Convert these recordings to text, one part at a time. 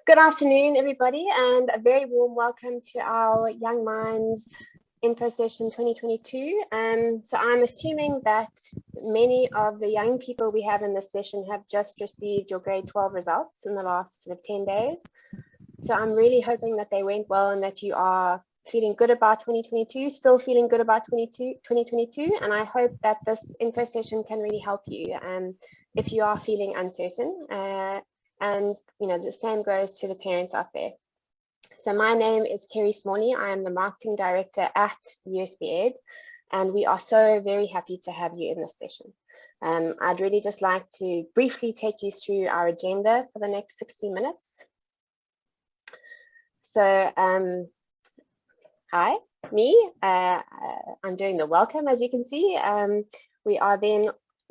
Good afternoon, everybody, and a very warm welcome to our Young Minds Info Session 2022. So I'm assuming that many of the young people we have in this session have just received your grade 12 results in the last 10 days. So I'm really hoping that they went well and that you are feeling good about 2022, still feeling good about 2022. And I hope that this info session can really help you if you are feeling uncertain. And the same goes to the parents out there. So my name is 𝗕𝘁𝗲𝗹𝗶𝗃𝗲. I am the marketing director at 𝗪𝗵𝘂, and we are so very happy to have you in this session. I'd really just like to briefly take you through our agenda for the next 60 minutes. So hi, me. I'm doing the welcome, as you can see. We are then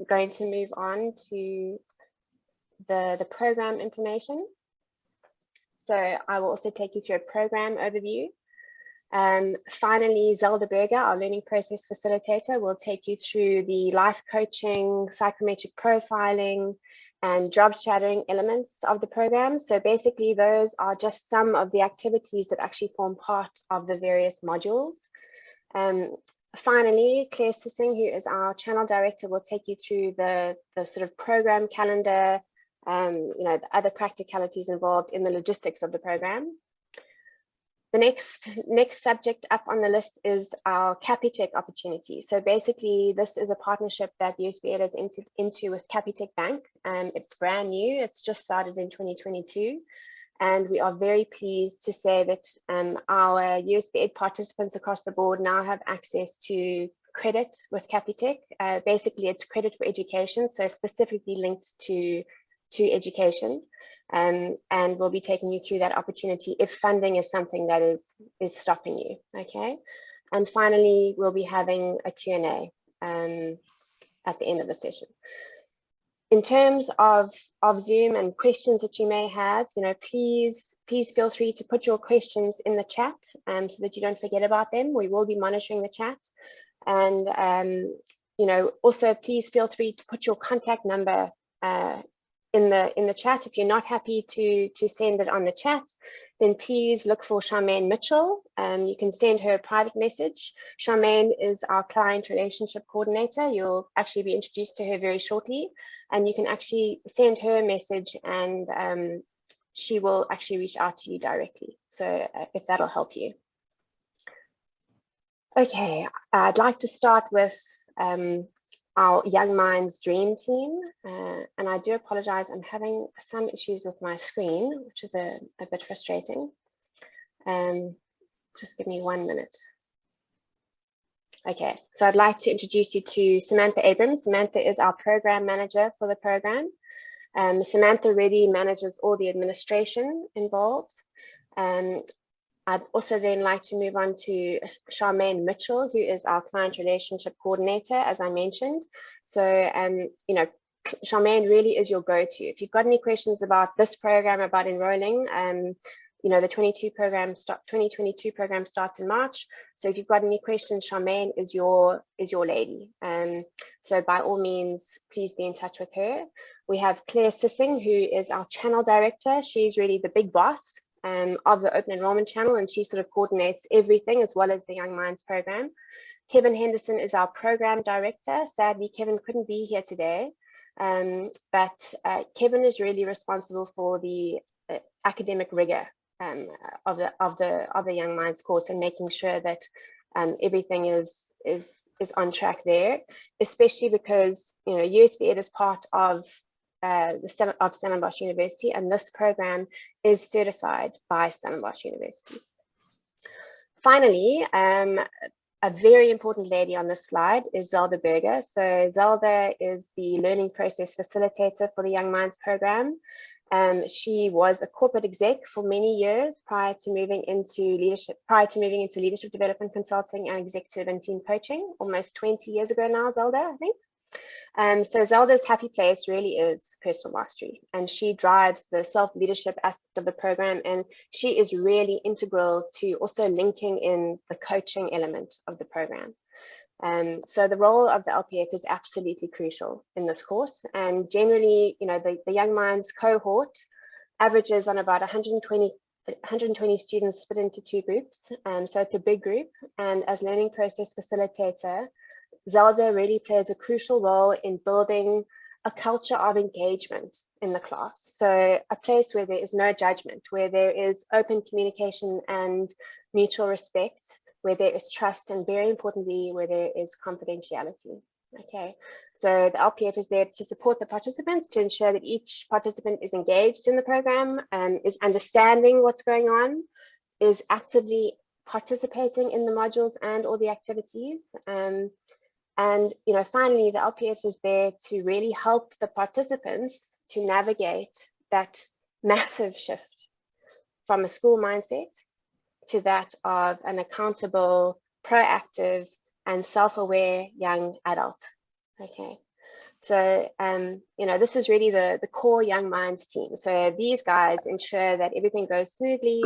going to move on to the program information. So I will also take you through a program overview. Finally, 𝗲𝗲𝗿𝗶𝗃𝗲, our learning process facilitator, will take you through the life coaching, psychometric profiling, and job shadowing elements of the program. So basically, those are just some of the activities that actually form part of the various modules. Finally, 𝗕𝘁𝗂𝗹𝗹𝗶𝗃𝗲, who is our channel director, will take you through the sort of program calendar, the other practicalities involved in the logistics of the program. The next subject up on the list is our 𝗕𝗂𝘁𝗃 opportunity. So basically, this is a partnership that 𝗪𝗵𝘂 has entered into with 𝗕𝗂𝘁𝗃 Bank. It's brand new. It's just started in 2022. And we are very pleased to say that our 𝗪𝗵𝘂 participants across the board now have access to credit with 𝗕𝗂𝘁𝗃. Basically, it's credit for education, so specifically linked to education, and we'll be taking you through that opportunity if funding is something that is stopping you. Okay, and finally, we'll be having a Q&A at the end of the session. In terms of Zoom and questions that you may have, please feel free to put your questions in the chat so that you don't forget about them. We will be monitoring the chat, and also please feel free to put your contact number in the chat. If you're not happy to send it on the chat, then please look for 𝗕𝗁𝗪𝗁. You can send her a private message. 𝗕𝗁 is our client relationship coordinator. You'll actually be introduced to her very shortly, and you can actually send her a message, and she will actually reach out to you directly. So if that'll help you. Okay, I'd like to start with our Young Minds Dream Team, and I do apologize, I'm having some issues with my screen, which is a bit frustrating. Just give me 1 minute. Okay, so I'd like to introduce you to Samantha Abrams. Samantha is our program manager for the program. Samantha really manages all the administration involved. I'd also then like to move on to 𝗕𝗁𝗪𝗁, who is our client relationship coordinator, as I mentioned. So, 𝗕𝗁 really is your go-to. If you've got any questions about this program, about enrolling, the 2022 program starts in March. So if you've got any questions, 𝗕𝗁 is your lady. So by all means, please be in touch with her. We have 𝗕𝘁𝗂𝗹𝗹𝗶𝗃𝗲, who is our channel director. She's really the big boss of the open enrollment channel, and she sort of coordinates everything as well as the Young Minds program. Kevin Henderson is our program director. Sadly, Kevin couldn't be here today, but Kevin is really responsible for the academic rigor of the Young Minds course, and making sure that everything is on track there, especially because 𝗪𝗵𝘂 is part of Stellenbosch University, and this program is certified by Stellenbosch University. Finally, a very important lady on this slide is 𝗲𝗲𝗿𝗃𝗲𝗃. So Zelda is the learning process facilitator for the Young Minds program. She was a corporate exec for many years prior to moving into leadership development consulting and executive and team coaching, almost 20 years ago now, Zelda, I think. So Zelda's happy place really is personal mastery, and she drives the self-leadership aspect of the program, and she is really integral to also linking in the coaching element of the program. So the role of the LPF is absolutely crucial in this course, and generally, the Young Minds cohort averages on about 120 students split into 2 groups. So it's a big group. And as learning process facilitator, 𝗲𝗲𝗶𝗹𝗲 really plays a crucial role in building a culture of engagement in the class. So a place where there is no judgment, where there is open communication and mutual respect, where there is trust, and very importantly, where there is confidentiality. Okay, so the 𝗕𝗏𝗃 is there to support the participants, to ensure that each participant is engaged in the program, is understanding what's going on, is actively participating in the modules and all the activities. And finally, the 𝗕𝗏𝗃 is there to really help the participants to navigate that massive shift from a school mindset to that of an accountable, proactive, and self-aware young adult. Okay, so this is really the core Young Minds team. So these guys ensure that everything goes smoothly.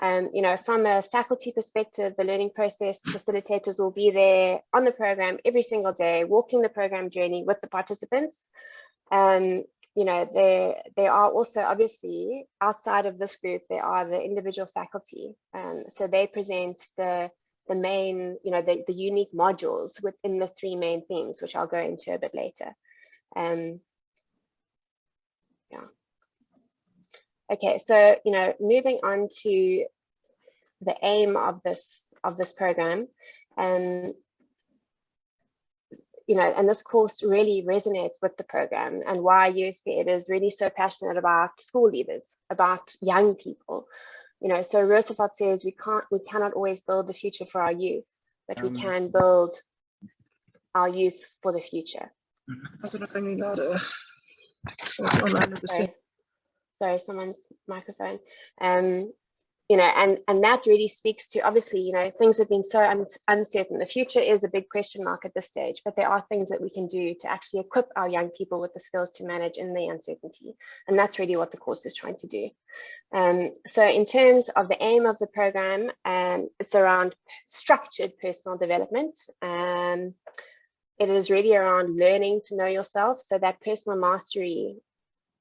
From a faculty perspective, the learning process facilitators will be there on the program every single day, walking the program journey with the participants. There are also, obviously, outside of this group, there are the individual faculty. So they present the main, the unique modules within the 3 main themes, which I'll go into a bit later. Yeah. Okay, so moving on to the aim of this program, and this course really resonates with the program, and why USP is really so passionate about school leavers, about young people. So Roosevelt says we cannot always build the future for our youth, but we can build our youth for the future. Sorry, someone's microphone. And that really speaks to, obviously, things have been so uncertain. The future is a big question mark at this stage, but there are things that we can do to actually equip our young people with the skills to manage in the uncertainty. And that's really what the course is trying to do. So in terms of the aim of the program, it's around structured personal development. It is really around learning to know yourself, so that personal mastery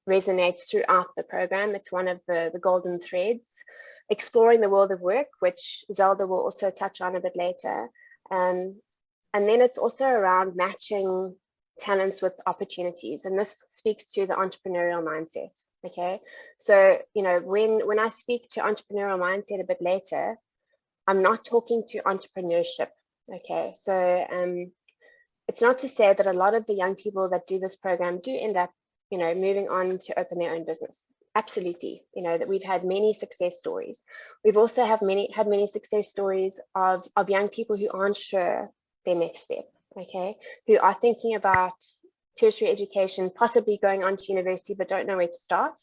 resonates throughout the program. It's one of the golden threads. Exploring the world of work, which 𝗲𝗲𝗶𝗹𝗲 will also touch on a bit later. And then it's also around matching talents with opportunities. And this speaks to the entrepreneurial mindset. Okay, so when I speak to entrepreneurial mindset a bit later, I'm not talking to entrepreneurship. Okay, so it's not to say that a lot of the young people that do this program do end up moving on to open their own business. Absolutely, that we've had many success stories. We've also had many success stories of young people who aren't sure their next step, okay, who are thinking about tertiary education, possibly going on to university, but don't know where to start.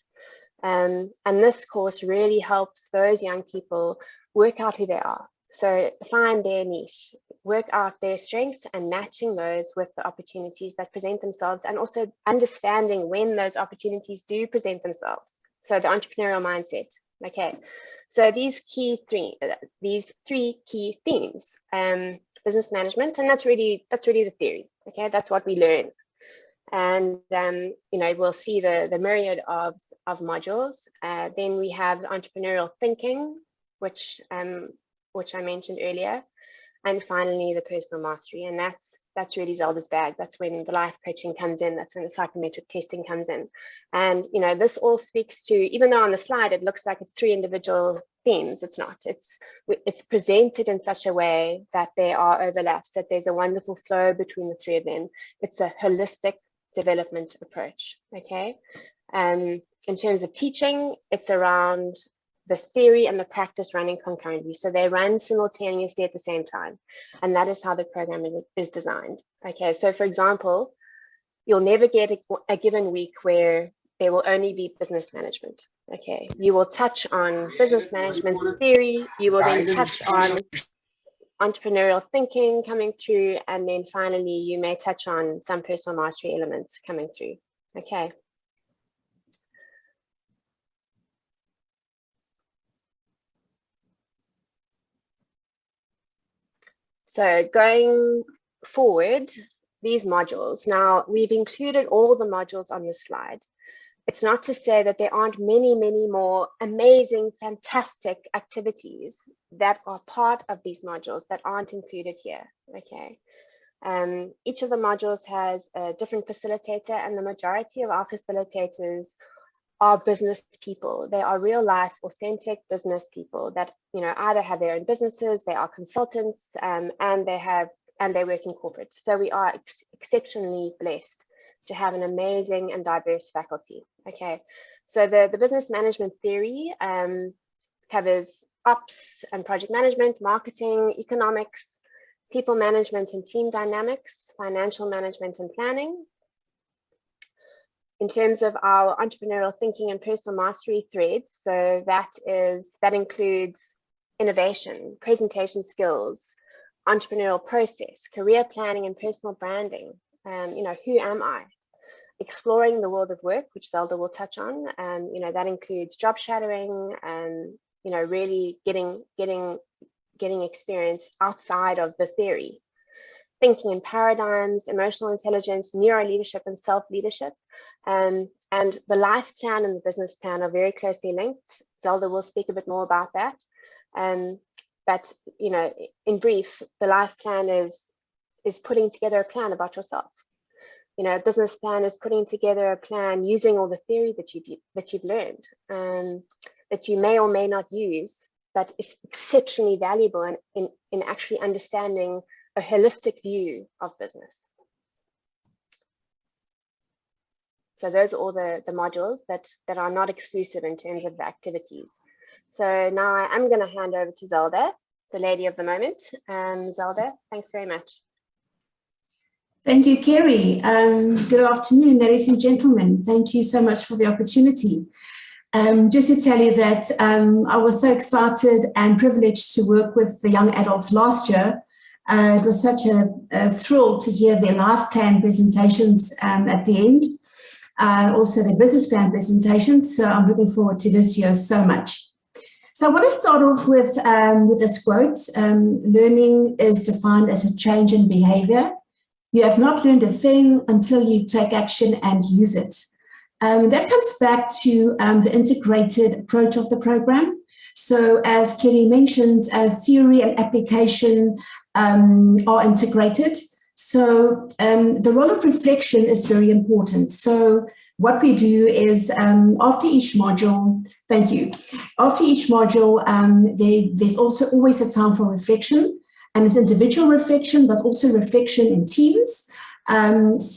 And this course really helps those young people work out who they are. So find their niche, work out their strengths, and matching those with the opportunities that present themselves, and also understanding when those opportunities do present themselves. So the entrepreneurial mindset. Okay, so these three key themes, business management, and that's really the theory. Okay, that's what we learn. And we'll see the myriad of modules. Then we have the entrepreneurial thinking, which I mentioned earlier, and finally the personal mastery. And that's really 𝗲𝗲's bag. That's when the life coaching comes in. That's when the psychometric testing comes in. And this all speaks to, even though on the slide it looks like it's 3 individual themes, it's not. It's presented in such a way that there are overlaps, that there's a wonderful flow between the 3 of them. It's a holistic development approach. Okay, in terms of teaching, it's around the theory and the practice running concurrently. So they run simultaneously at the same time. And that is how the program is designed. Okay, so for example, you'll never get a given week where there will only be business management. Okay, you will touch on business management theory, you will then touch on entrepreneurial thinking coming through, and then finally you may touch on some personal mastery elements coming through. Okay. So going forward, these modules, now we've included all the modules on this slide. It's not to say that there aren't many, many more amazing, fantastic activities that are part of these modules that aren't included here, okay? Each of the modules has a different facilitator, and the majority of our facilitators are business people. They are real life, authentic business people that, you know, either have their own businesses, they are consultants, and they work in corporate. So we are exceptionally blessed to have an amazing and diverse faculty. Okay, so the business management theory covers ops and project management, marketing, economics, people management and team dynamics, financial management and planning. In terms of our entrepreneurial thinking and personal mastery threads, so that includes innovation, presentation skills, entrepreneurial process, career planning and personal branding. You know, who am I? Exploring the world of work, which 𝗲𝗏 will touch on. You know, that includes job shadowing and, you know, really getting experience outside of the theory. Thinking in paradigms, emotional intelligence, neuro-leadership and self-leadership. And the life plan and the business plan are very closely linked. 𝗲𝗏 will speak a bit more about that. But, you know, in brief, the life plan is putting together a plan about yourself. You know, a business plan is putting together a plan using all the theory that you've learned, that you may or may not use, but is exceptionally valuable in actually understanding a holistic view of business. So those are all the modules that are not exclusive in terms of the activities. So now I am going to hand over to 𝗲𝗏, the lady of the moment. 𝗲𝗏, thanks very much. Thank you, Kerry. Good afternoon, ladies and gentlemen. Thank you so much for the opportunity. Just to tell you that I was so excited and privileged to work with the young adults last year. It was such a thrill to hear their life plan presentations at the end, also their business plan presentations. So I'm looking forward to this year so much. So I want to start off with this quote. Learning is defined as a change in behavior. You have not learned a thing until you take action and use it. That comes back to the integrated approach of the program. So as Kerry mentioned, theory and application are integrated. So the role of reflection is very important. So what we do is after each module, thank you, after each module, there's also always a time for reflection. And it's individual reflection, but also reflection in teams. There's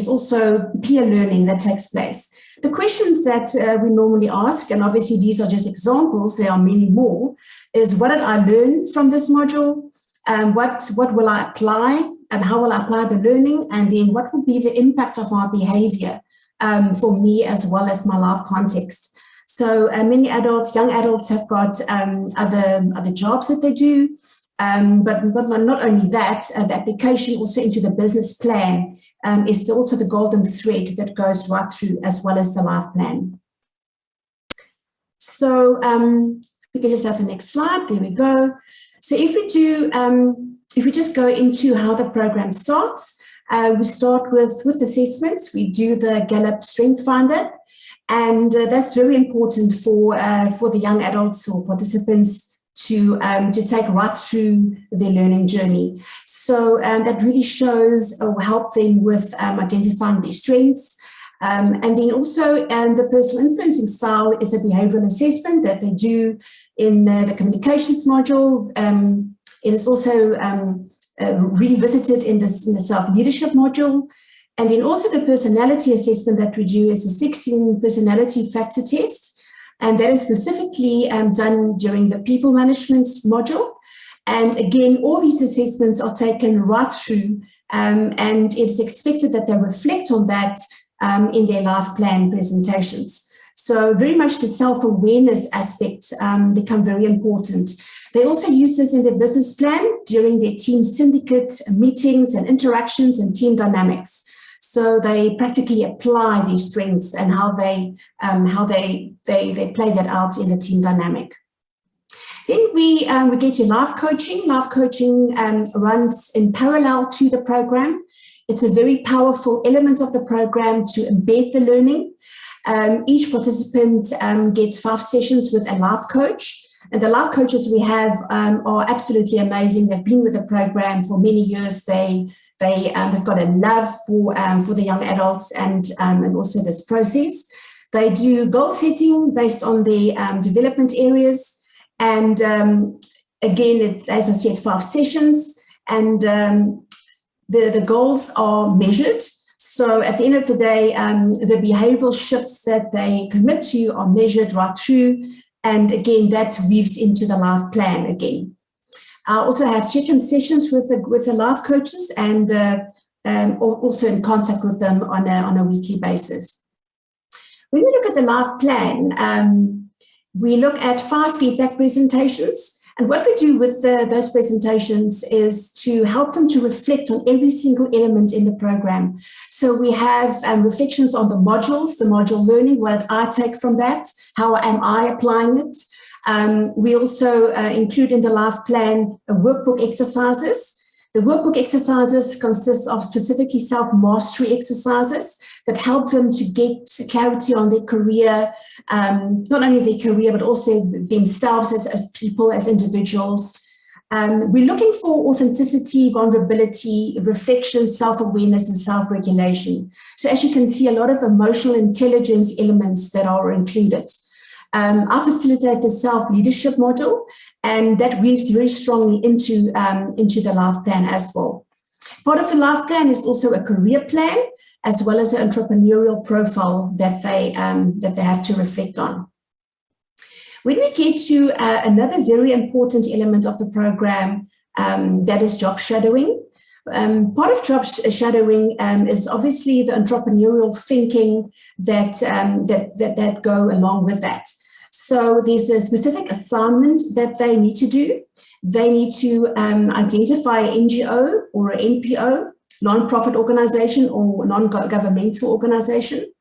also peer learning that takes place. The questions that we normally ask, and obviously these are just examples, there are many more, is what did I learn from this module? What will I apply? And how will I apply the learning? And then what will be the impact of my behavior for me as well as my life context? So many adults, young adults have got other jobs that they do. But not only that, the application also into the business plan is also the golden thread that goes right through, as well as the life plan. So we can just have the next slide. There we go. So if we just go into how the program starts, we start with assessments. We do the Gallup Strength Finder, and that's very important for the young adults or participants to take right through their learning journey. So that really shows or help them with identifying their strengths. And then also the personal influencing style is a behavioral assessment that they do in the communications module. It is also revisited in the self-leadership module. And then also the personality assessment that we do is a 16 personality factor test. And that is specifically done during the people management module. And again, all these assessments are taken right through, and it's expected that they reflect on that in their life plan presentations. So very much the self-awareness aspect become very important. They also use this in their business plan during their team syndicate meetings and interactions and team dynamics. So they practically apply these strengths and how they play that out in the team dynamic. Then we get to life coaching. Life coaching runs in parallel to the program. It's a very powerful element of the program to embed the learning. Each participant gets 5 sessions with a life coach. And the life coaches we have are absolutely amazing. They've been with the program for many years. They've got a love for the young adults and also this process. They do goal setting based on the development areas. And again, as I said, 5 sessions. And the goals are measured. So at the end of the day, the behavioral shifts that they commit to are measured right through. And again, that weaves into the life plan again. I also have check-in sessions with the life coaches and also in contact with them on a weekly basis. When we look at the life plan, we look at 5 feedback presentations. And what we do with those presentations is to help them to reflect on every single element in the program. So we have reflections on the modules, the module learning, what did I take from that? How am I applying it? We also include in the life plan workbook exercises. The workbook exercises consist of specifically self-mastery exercises that help them to get clarity on their career, not only their career, but also themselves as people, as individuals. We're looking for authenticity, vulnerability, reflection, self-awareness, and self-regulation. So as you can see, a lot of emotional intelligence elements that are included. I facilitate the self-leadership module, and that weaves very strongly into the life plan as well. Part of the life plan is also a career plan, as well as an entrepreneurial profile that they have to reflect on. When we get to another very important element of the program, that is job shadowing. Part of job shadowing is obviously the entrepreneurial thinking that go along with that. So there's a specific assignment that they need to do. They need to identify an NGO or an NPO, non-profit organization or non-governmental organization.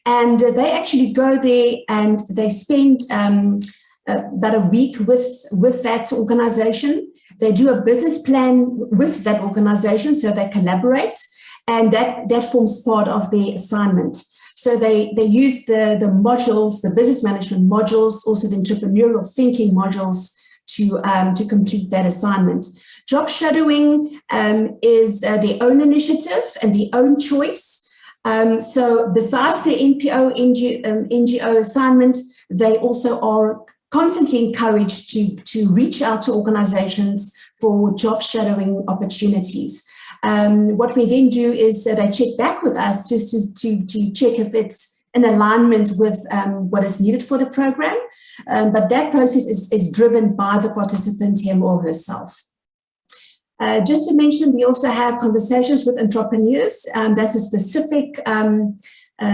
And they actually go there and they spend about a week with that organization. They do a business plan with that organization, so they collaborate, and that forms part of the assignment. So they use the modules, the business management modules, also the entrepreneurial thinking modules to complete that assignment. Job shadowing is their own initiative and their own choice. So besides the NGO assignment, they also are constantly encouraged to reach out to organizations for job shadowing opportunities. What we then do is they check back with us just to check if it's in alignment with what is needed for the program. But that process is driven by the participant, him or herself. Just to mention, we also have conversations with entrepreneurs. That's a specific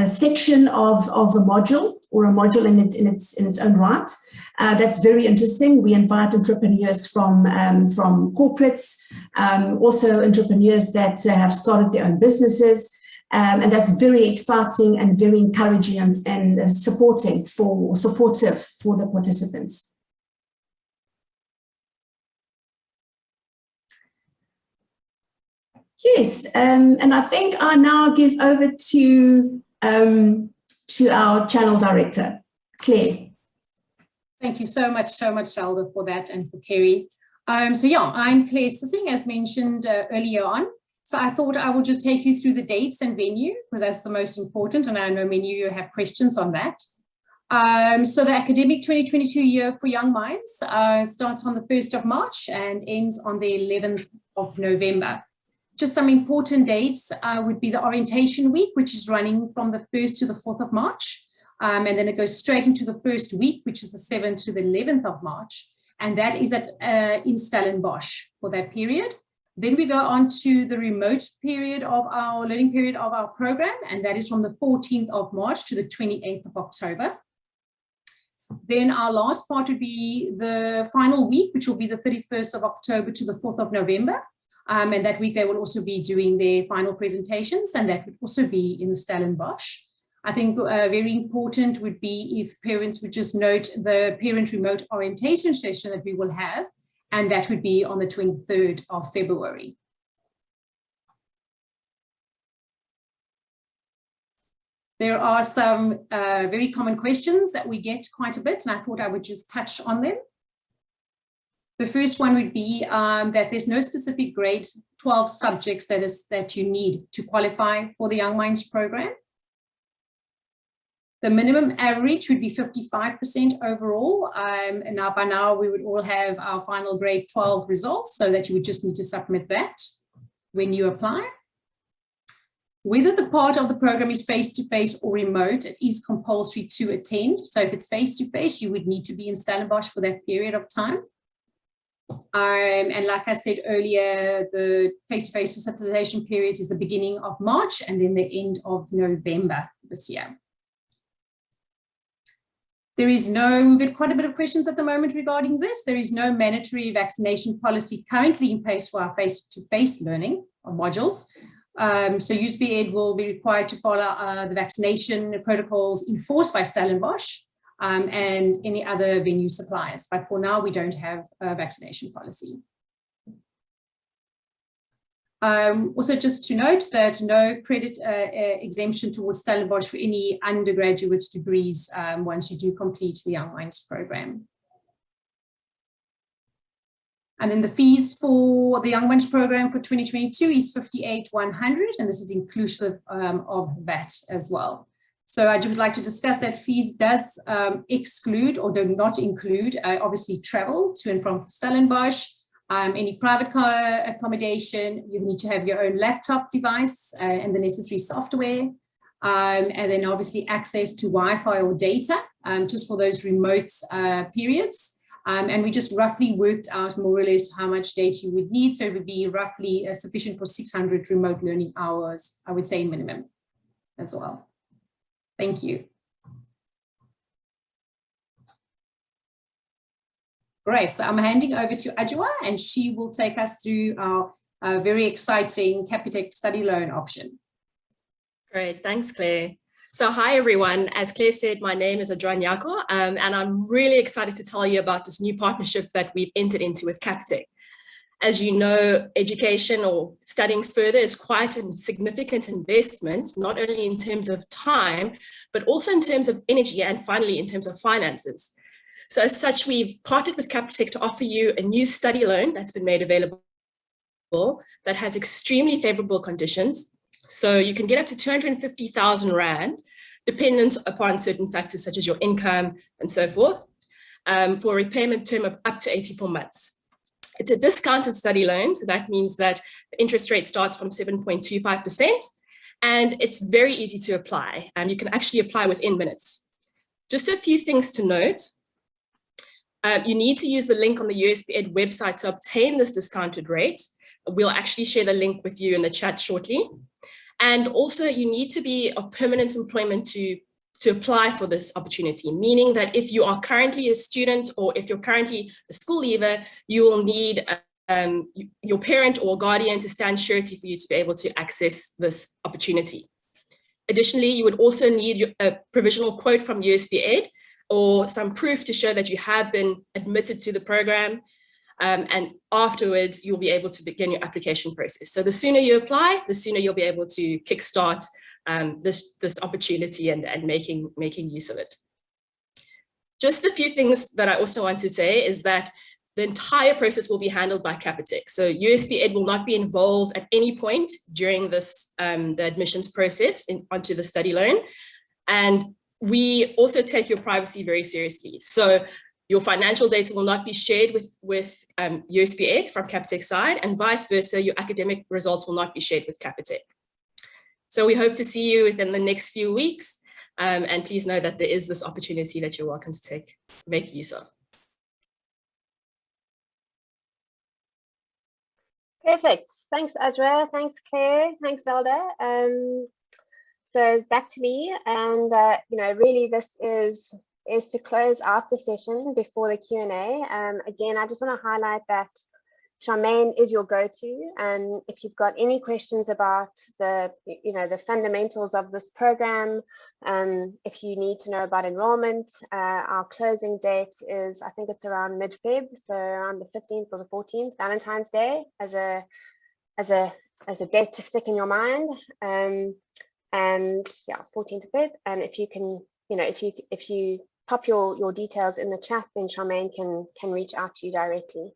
section of a module, or a module in its own right. That's very interesting. We invite entrepreneurs from corporates, also entrepreneurs that have started their own businesses, and that's very exciting and very encouraging and supportive for the participants. Yes, and I think I now give over to our channel director, Claire. Thank you so much, Shelda, for that, and for Kerry. So yeah, I'm Claire Sissing, as mentioned earlier on. So I thought I will just take you through the dates and venue, because that's the most important, and I know many of you have questions on that. So the academic 2022 year for Young Minds starts on the 1st of March and ends on the 11th of November. Just some important dates would be the orientation week, which is running from the 1st to the 4th of March. And then it goes straight into the first week, which is the 7th to the 11th of March. And that is in stellenbosch for that period. Then we go on to the remote period of our learning period of our program. And that is from the 14th of March to the 28th of October. Then our last part would be the final week, which will be the 31st of October to the 4th of November. And that week they will also be doing their final presentations, and that would also be in Stellenbosch. I think very important would be if parents would just note the parent remote orientation session that we will have, and that would be on the 23rd of February. There are some very common questions that we get quite a bit, and I thought I would just touch on them. The first one would be that there's no specific grade 12 subjects that you need to qualify for the Young Minds program. The minimum average would be 55% overall. And now by now we would all have our final grade 12 results, so that you would just need to submit that when you apply. Whether the part of the program is face-to-face or remote, it is compulsory to attend. So if it's face-to-face, you would need to be in Stellenbosch for that period of time. And like I said earlier, the face-to-face facilitation period is the beginning of March and then the end of November this year. There is no, we get quite a bit of questions at the moment regarding this. There is no mandatory vaccination policy currently in place for our face-to-face learning modules. So 𝗬𝗲𝗄𝐵𝗐 will be required to follow the vaccination protocols enforced by Stellenbosch and any other venue suppliers. But for now, we don't have a vaccination policy. Also, just to note that no credit exemption towards Stellenbosch for any undergraduate degrees once you do complete the Young Minds program. And then the fees for the Young Minds program for 2022 is 58,100, and this is inclusive of VAT as well. So I would like to discuss that fees does exclude or do not include obviously travel to and from Stellenbosch, any private car accommodation. You need to have your own laptop device and the necessary software, and then obviously access to Wi-Fi or data just for those remote periods. And we just roughly worked out more or less how much data you would need. So it would be roughly sufficient for 600 remote learning hours, I would say minimum as well. Thank you. Great, so I'm handing over to Ajwa, and she will take us through our very exciting Capitec study loan option. Great, thanks, Claire. So hi, everyone. As Claire said, my name is Ajwa Nyako, and I'm really excited to tell you about this new partnership that we've entered into with Capitec. As you know, education or studying further is quite a significant investment, not only in terms of time, but also in terms of energy and finally in terms of finances. So as such, we've partnered with Capitec to offer you a new study loan that's been made available that has extremely favorable conditions. So you can get up to 250,000 Rand, dependent upon certain factors such as your income and so forth, for a repayment term of up to 84 months. It's a discounted study loan, so that means that the interest rate starts from 7.25%, and it's very easy to apply, and you can actually apply within minutes. Just a few things to note. You need to use the link on the 𝗬𝗲𝗄𝐻 website to obtain this discounted rate. We'll actually share the link with you in the chat shortly. And also you need to be of permanent employment to apply for this opportunity, meaning that if you are currently a student or if you're currently a school leaver, you will need your parent or guardian to stand surety for you to be able to access this opportunity. Additionally, you would also need a provisional quote from 𝗬𝗲𝗄𝐻 or some proof to show that you have been admitted to the program. And afterwards, you'll be able to begin your application process. So the sooner you apply, the sooner you'll be able to kickstart this opportunity and making use of it. Just a few things that I also want to say is that the entire process will be handled by Capitec. So 𝗬𝗲𝗄𝐻 will not be involved at any point during this the admissions process onto the study loan. And we also take your privacy very seriously. So your financial data will not be shared with 𝗬𝗲𝗄𝐻 from Capitec's side, and vice versa, your academic results will not be shared with Capitec. So we hope to see you within the next few weeks, and please know that there is this opportunity that you're welcome to make use of. Perfect. Thanks, Ajwa. Thanks, Claire. Thanks, Velda. So back to me, and you know, really this is to close out the session before the Q&A. Again, I just want to highlight that Charmaine is your go-to, and if you've got any questions about the fundamentals of this program, if you need to know about enrollment, our closing date is, I think it's around mid-Feb, so around the 15th or the 14th, Valentine's Day, as a date to stick in your mind. and yeah, 14th of Feb. And if you can, if you pop your details in the chat, then Charmaine can reach out to you directly.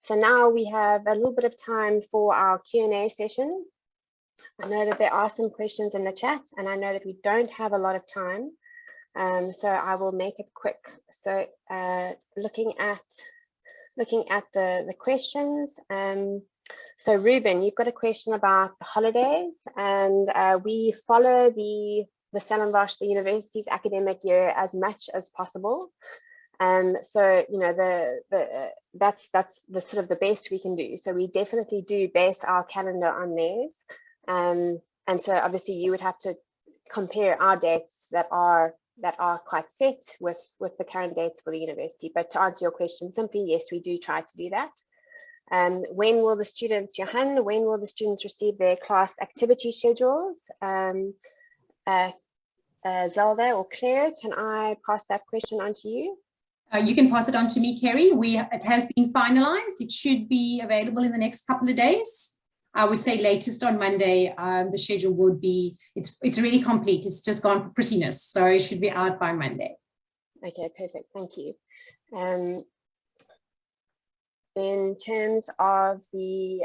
So now we have a little bit of time for our Q&A session. I know that there are some questions in the chat, and I know that we don't have a lot of time, so I will make it quick. So looking at the questions, so Ruben, you've got a question about the holidays, and we follow the 𝗓𝗏𝗡, the university's academic year, as much as possible. So that's the sort of the best we can do. So we definitely do base our calendar on theirs. And so obviously you would have to compare our dates that are quite set with the current dates for the university. But to answer your question simply, yes, we do try to do that. When will the students, Johan, when will the students receive their class activity schedules? Zelda or Claire, can I pass that question on to you? You can pass it on to me, Kerry. It has been finalized. It should be available in the next couple of days. I would say latest on Monday, the schedule would be, it's really complete. It's just gone for prettiness. So it should be out by Monday. Okay, perfect. Thank you. In terms of the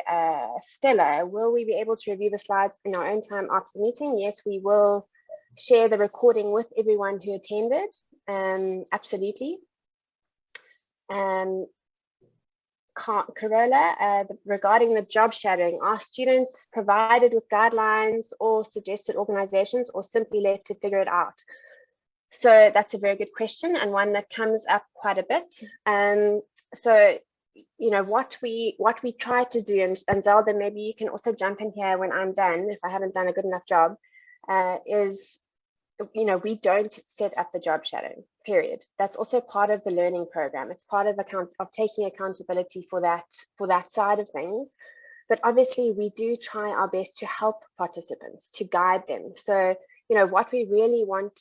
Stella, will we be able to review the slides in our own time after the meeting? Yes, we will share the recording with everyone who attended. Absolutely. Corolla, regarding the job shadowing, are students provided with guidelines or suggested organizations, or simply left to figure it out? So that's a very good question, and one that comes up quite a bit. So what we try to do, and Zelda, maybe you can also jump in here when I'm done if I haven't done a good enough job, is we don't set up the job shadowing, period. That's also part of the learning program. It's part of taking accountability for that side of things. But obviously we do try our best to help participants, to guide them. So what we really want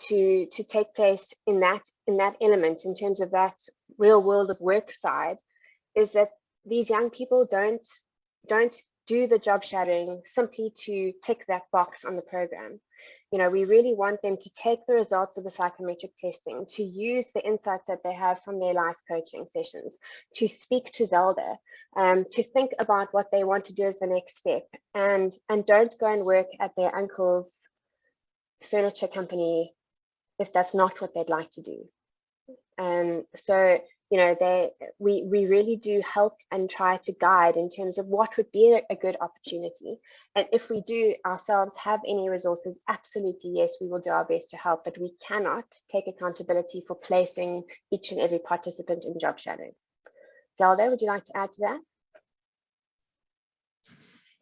to take place in that element, in terms of that real world of work side, is that these young people don't do the job shadowing simply to tick that box on the program. We really want them to take the results of the psychometric testing, to use the insights that they have from their life coaching sessions, to speak to Zelda, to think about what they want to do as the next step, and don't go and work at their uncle's furniture company if that's not what they'd like to do. So we really do help and try to guide in terms of what would be a good opportunity. And if we do ourselves have any resources, absolutely, yes, we will do our best to help, but we cannot take accountability for placing each and every participant in job shadowing. Zelda, would you like to add to that?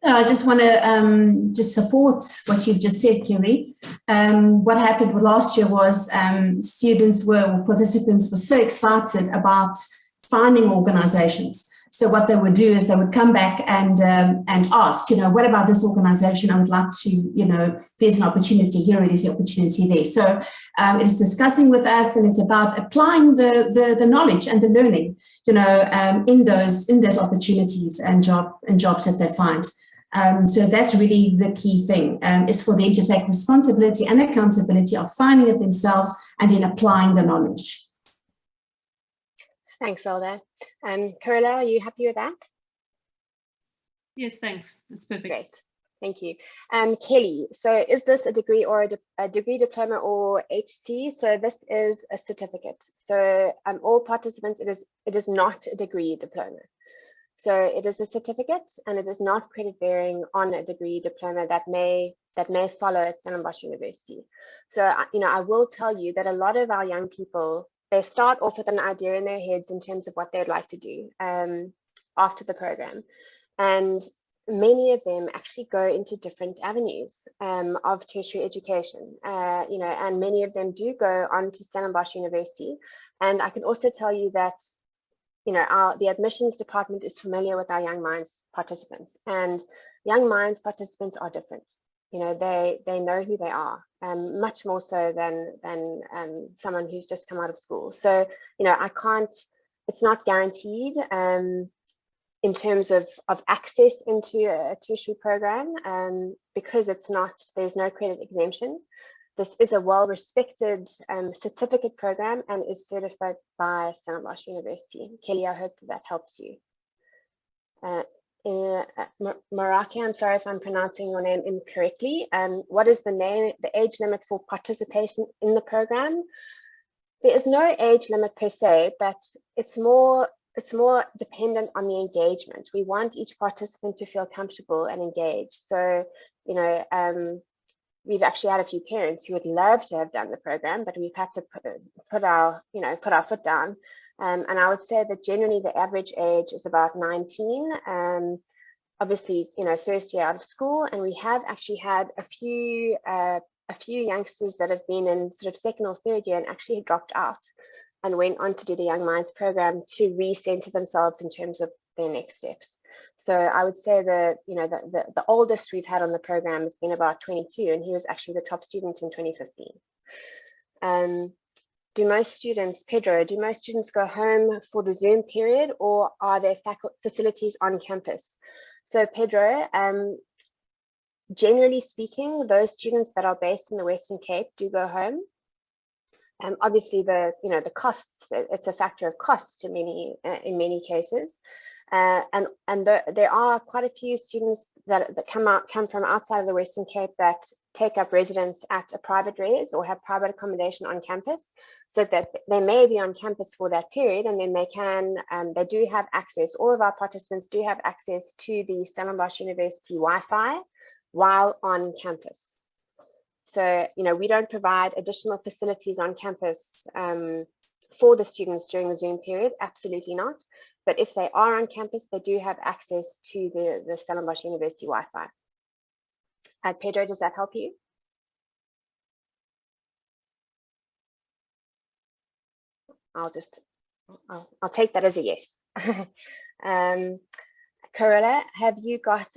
I just want to just support what you've just said, Kerry. What happened last year was participants were so excited about finding organizations. So what they would do is they would come back and ask, what about this organization? I would like to, there's an opportunity here, there's an opportunity there. So it's discussing with us, and it's about applying the knowledge and the learning, in those opportunities and jobs that they find. So that's really the key thing, is for them to take responsibility and accountability of finding it themselves and then applying the knowledge. Thanks, Zelda. Corolla, are you happy with that? Yes, thanks. That's perfect. Great. Thank you. Kelly, so is this a degree or a degree, diploma, or HC? So this is a certificate. So all participants, it is not a degree diploma. So it is a certificate, and it is not credit bearing on a degree diploma that may follow at stellenbosch University. So I will tell you that a lot of our young people, they start off with an idea in their heads in terms of what they'd like to do after the program, and many of them actually go into different avenues of tertiary education, and many of them do go on to stellenbosch University. And I can also tell you that the admissions department is familiar with our Young Minds participants, and Young Minds participants are different. They know who they are, much more so than someone who's just come out of school. So, it's not guaranteed. in terms of access into a tertiary program, because there's no credit exemption. This is a well-respected certificate program and is certified by stellenbosch University. Kelly, I hope that helps you. Maraki, I'm sorry if I'm pronouncing your name incorrectly. What is the age limit for participation in the program? There is no age limit per se, but it's more dependent on the engagement. We want each participant to feel comfortable and engaged. So, you know, we've actually had a few parents who would love to have done the program, but we've had to put our foot down. And I would say that generally the average age is about 19. Obviously, you know, first year out of school, and we have actually had a few youngsters that have been in sort of second or third year and actually dropped out and went on to do the Young Minds program to recenter themselves in terms of their next steps. So I would say that, you know, the oldest we've had on the program has been about 22, and he was actually the top student in 2015. Do most students, Pedro, go home for the Zoom period, or are there facilities on campus? So Pedro, generally speaking, those students that are based in the Western Cape do go home. Obviously, the costs, it's a factor of costs in many cases. And there are quite a few students that come from outside of the Western Cape that take up residence at a private res or have private accommodation on campus, so that they may be on campus for that period, and then they do have access. All of our participants do have access to the Stellenbosch University Wi-Fi while on campus. So, you know, we don't provide additional facilities on campus for the students during the Zoom period, absolutely not. But if they are on campus, they do have access to the Stellenbosch University Wi-Fi. Pedro, does that help you? I'll take that as a yes. Corella, have you got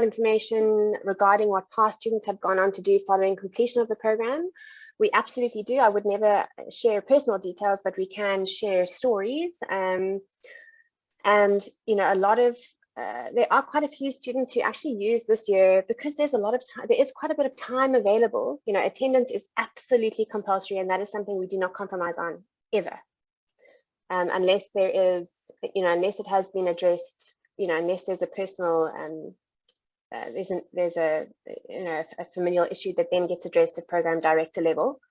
information regarding what past students have gone on to do following completion of the program? We absolutely do. I would never share personal details, but we can share stories. And you know, there are quite a few students who actually use this year, because there's a lot of time. There is quite a bit of time available. You know, attendance is absolutely compulsory, and that is something we do not compromise on ever, unless there is, you know, unless it has been addressed. You know, unless there's a personal, there's a familial issue that then gets addressed at program director level.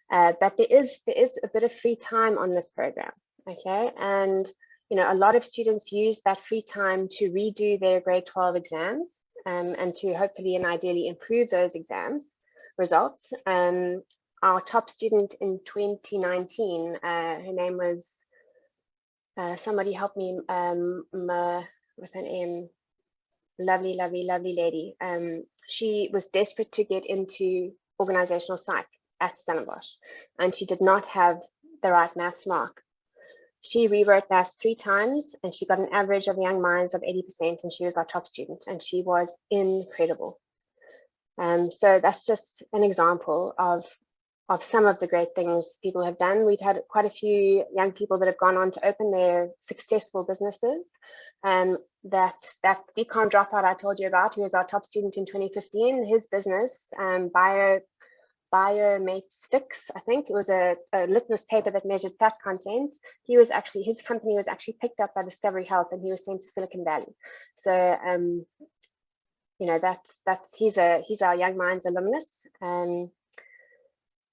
But there is a bit of free time on this program, okay? And you know, a lot of students use that free time to redo their grade 12 exams, and to hopefully and ideally improve those exams results. Our top student in 2019, her name was, somebody help me, with an M, lovely lady. She was desperate to get into organizational psych at Stellenbosch, and she did not have the right maths mark. She rewrote maths 3 times, and she got an average of Young Minds of 80%, and she was our top student, and she was incredible. So that's just an example of some of the great things people have done. We've had quite a few young people that have gone on to open their successful businesses. That 𝗵𝗂𝗀 dropout I told you about, who was our top student in 2015, his business, 𝗵𝗿_𝗀𝗻𝗁, I think it was a litmus paper that measured fat content. His company was actually picked up by Discovery Health, and he was sent to Silicon Valley. So you know, he's our Young Minds alumnus.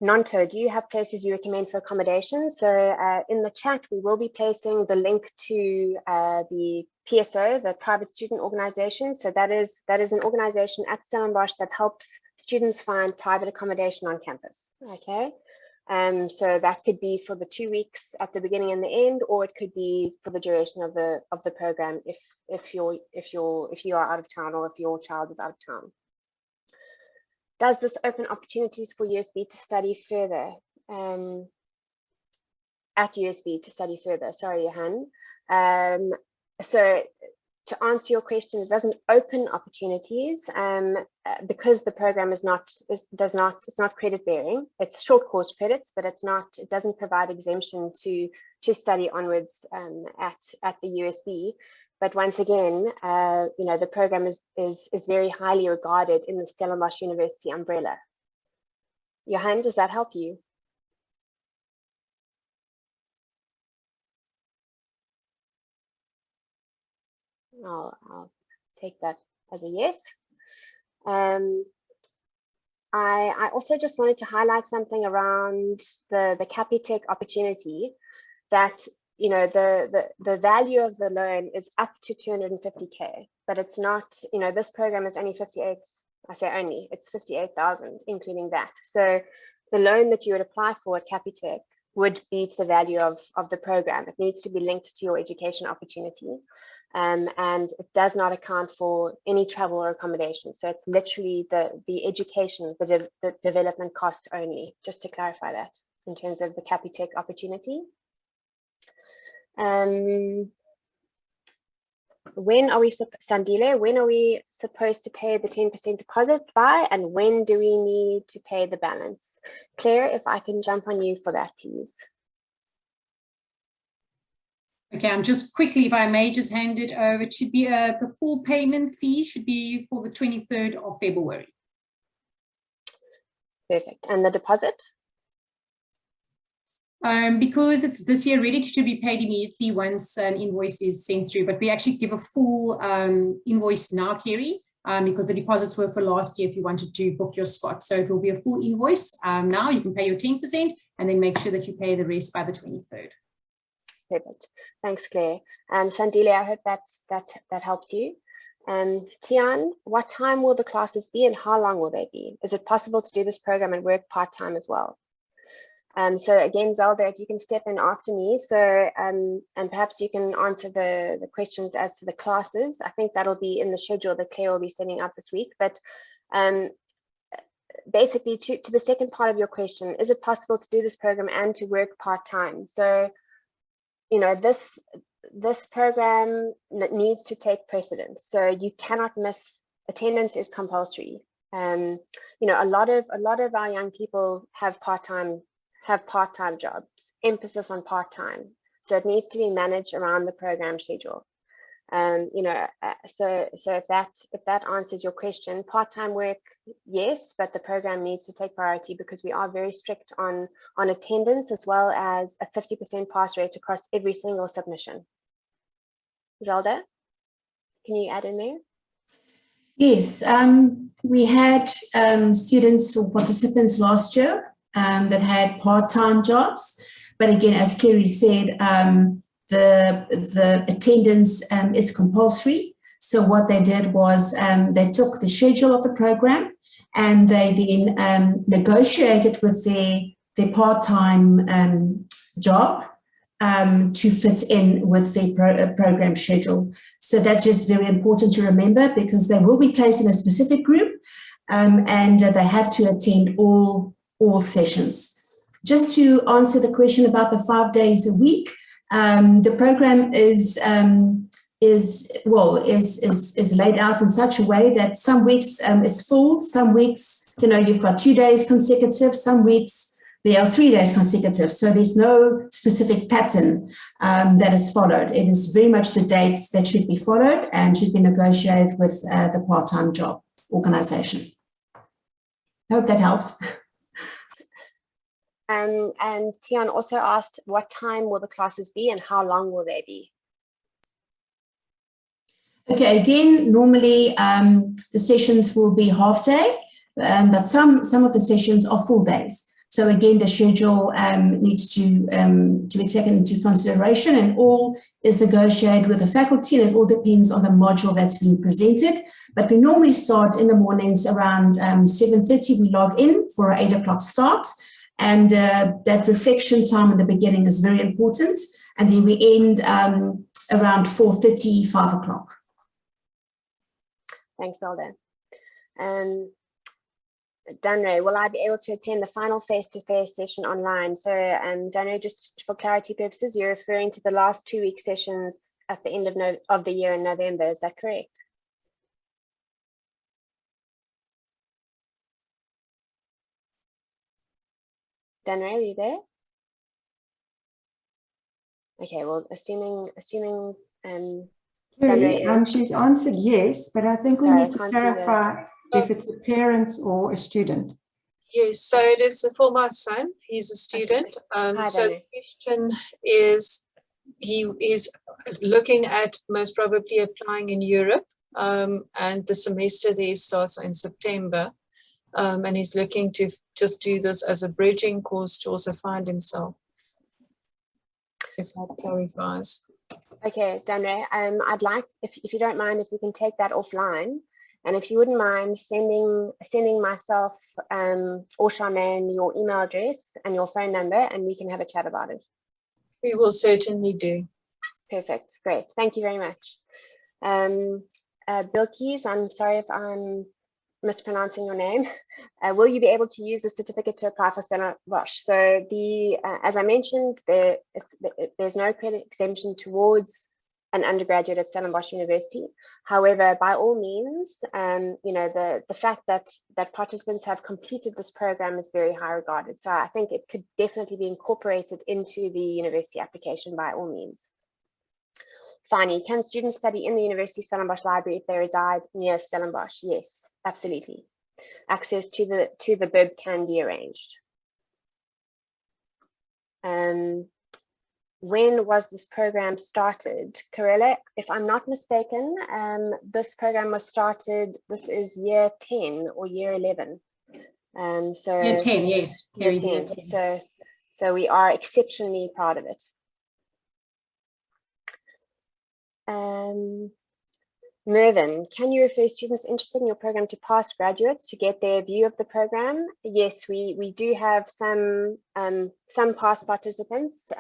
Nanto, do you have places you recommend for accommodation? So in the chat, we will be placing the link to the PSO, the Private Student Organization. So that is an organization at Stellenbosch that helps students find private accommodation on campus. Okay, so that could be for the 2 weeks at the beginning and the end, or it could be for the duration of the program if you are out of town, or if your child is out of town. Does this open opportunities for USB to study further? At USB to study further, sorry, Johan. So to answer your question, it doesn't open opportunities because the program it's not credit bearing. It's short course credits, but it doesn't provide exemption to study onwards at the USB. But once again, you know, the program is very highly regarded in the Stellenbosch University umbrella. Johan, does that help you? I'll take that as a yes. I also just wanted to highlight something around the Capitec opportunity, that, you know, the value of the loan is up to 250K, but it's not, you know, this program is only 58, I say only, it's 58,000, including that. So the loan that you would apply for at Capitec would be to the value of the program. It needs to be linked to your education opportunity. And it does not account for any travel or accommodation. So it's literally the education, the development cost only, just to clarify that in terms of the Capitec opportunity. When are we, Sandile, when are we supposed to pay the 10% deposit by, and when do we need to pay the balance? Claire, if I can jump on you for that, please. Okay, I'm just quickly, if I may, just hand it over. It should be the full payment fee should be for the 23rd of February. Perfect. And the deposit? Because it's this year ready to be paid immediately once an invoice is sent through, but we actually give a full invoice now, Kerry, because the deposits were for last year if you wanted to book your spot. So it will be a full invoice now. You can pay your 10% and then make sure that you pay the rest by the 23rd. Perfect. Thanks, Claire. Sandile, I hope that helps you. Tian, what time will the classes be and how long will they be? Is it possible to do this program and work part-time as well? So again, Zelda, if you can step in after me, so and perhaps you can answer the questions as to the classes. I think that'll be in the schedule that Claire will be sending out this week. But basically, to the second part of your question, is it possible to do this program and to work part-time? So, you know, this program needs to take precedence. So you cannot miss. Attendance is compulsory. You know, a lot of our young people have part-time jobs, emphasis on part-time. So it needs to be managed around the program schedule. You know, so if that answers your question, part-time work, yes, but the program needs to take priority because we are very strict on attendance, as well as a 50% pass rate across every single submission. Zelda, can you add in there? Yes, we had students or participants last year that had part-time jobs, but again, as Kerry said, the attendance is compulsory. So what they did was they took the schedule of the program and they then negotiated with their part-time job to fit in with their program schedule. So that's just very important to remember, because they will be placed in a specific group and they have to attend all sessions. Just to answer the question about the 5 days a week, the program is laid out in such a way that some weeks is full, some weeks, you know, you've got 2 days consecutive, some weeks there are 3 days consecutive. So there's no specific pattern that is followed. It is very much the dates that should be followed and should be negotiated with the part-time job organization. I hope that helps. And Tian also asked, what time will the classes be and how long will they be? Okay, again, normally the sessions will be half day, but some of the sessions are full days. So again, the schedule needs to be taken into consideration, and all is negotiated with the faculty, and it all depends on the module that's being presented. But we normally start in the mornings around 7:30, we log in for an 8 o'clock start. And that reflection time in the beginning is very important. And then we end around 4:30, 5 o'clock. Thanks, Zelda. Danre, will I be able to attend the final face-to-face session online? So Danre, just for clarity purposes, you're referring to the last 2 week sessions at the end of the year in November, is that correct? Danre, are you there? Okay, well, assuming Dhanre She's answered yes, but I think we Sorry, need I to can't see the- clarify if it's a parent or a student. Yes, so it is for my son. He's a student. Hi, So the Dhanre. question is, he is looking at most probably applying in Europe, and the semester there starts in September, and he's looking to just do this as a bridging course to also find himself, if that clarifies. Okay, Dhanre, I'd like, if you don't mind, if we can take that offline, and if you wouldn't mind sending myself or Charmaine your email address and your phone number, and we can have a chat about it. We will certainly do. Perfect, great, thank you very much. 𝗲𝗂𝗀𝗋𝗲𝗃𝗲𝗄, I'm sorry if I'm mispronouncing your name. Will you be able to use the certificate to apply for 𝗕𝗂𝗏? So as I mentioned, there's no credit exemption towards an undergraduate at stellenbosch University. However, by all means, the fact that participants have completed this program is very high regarded. So I think it could definitely be incorporated into the university application by all means. Finally, can students study in the University Stellenbosch Library if they reside near Stellenbosch? Yes, absolutely. Access to the 𝗲𝗿𝗿 can be arranged. When was this program started? Corella, if I'm not mistaken, this program was started, this is year 10 or year 11. So Year 10, yes. Year 10. So we are exceptionally proud of it. Mervyn, can you refer students interested in your program to past graduates to get their view of the program? Yes, we do have some past participants.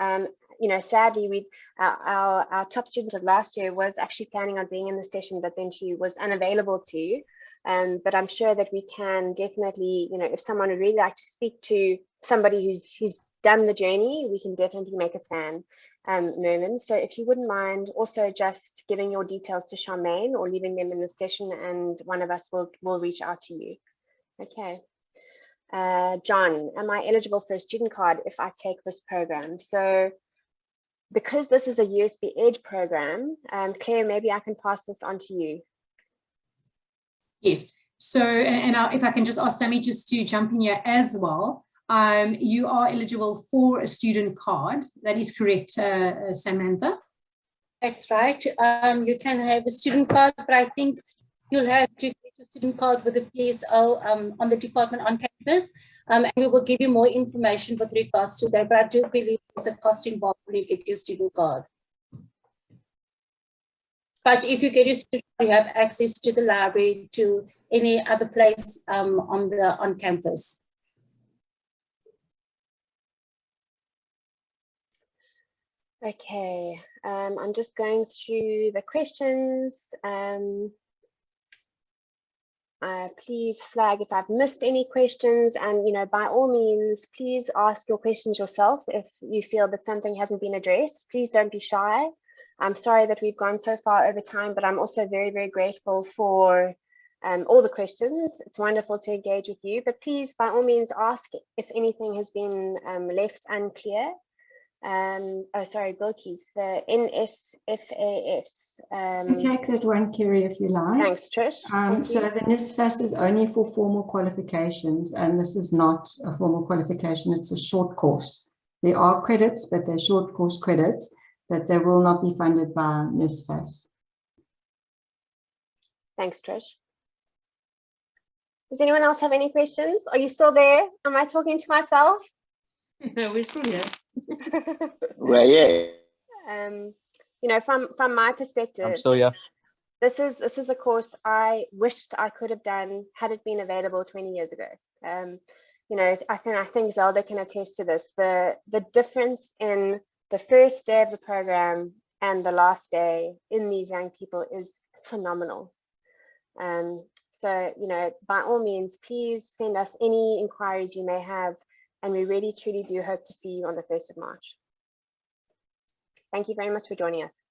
Sadly, our top student of last year was actually planning on being in the session, but then she was unavailable to. But I'm sure that we can definitely, if someone would really like to speak to somebody who's done the journey, we can definitely make a plan. Mervyn, so if you wouldn't mind also just giving your details to Charmaine or leaving them in the session, and one of us will reach out to you. Okay. John, am I eligible for a student card if I take this program? So because this is a USB Ed program, Claire, maybe I can pass this on to you. Yes, so if I can just ask Sammy just to jump in here as well. You are eligible for a student card. That is correct, Samantha? That's right. You can have a student card, but I think you'll have to get a student card with the PSO on the department on campus, and we will give you more information with regards to that. But I do believe there's a cost involved when you get your student card. But if you get your student card, you have access to the library, to any other place on campus. Okay, I'm just going through the questions. Please flag if I've missed any questions, and by all means, please ask your questions yourself if you feel that something hasn't been addressed. Please don't be shy. I'm sorry that we've gone so far over time, but I'm also very, very grateful for all the questions. It's wonderful to engage with you, but please, by all means, ask if anything has been left unclear. 𝗲𝗂𝗀𝗋𝗲𝗃𝗲𝗄, the NSFAS. Take that one, Kerry, if you like. Thanks, Trish. So the NSFAS is only for formal qualifications, and this is not a formal qualification, it's a short course. There are credits, but they're short course credits, but they will not be funded by NSFAS. Thanks, Trish. Does anyone else have any questions? Are you still there? Am I talking to myself? No, we're still here. Well, yeah. From my perspective, I'm still, yeah. This is a course I wished I could have done had it been available 20 years ago. I think Zelda can attest to this. The difference in the first day of the program and the last day in these young people is phenomenal. So by all means, please send us any inquiries you may have, and we really truly do hope to see you on the 1st of March. Thank you very much for joining us.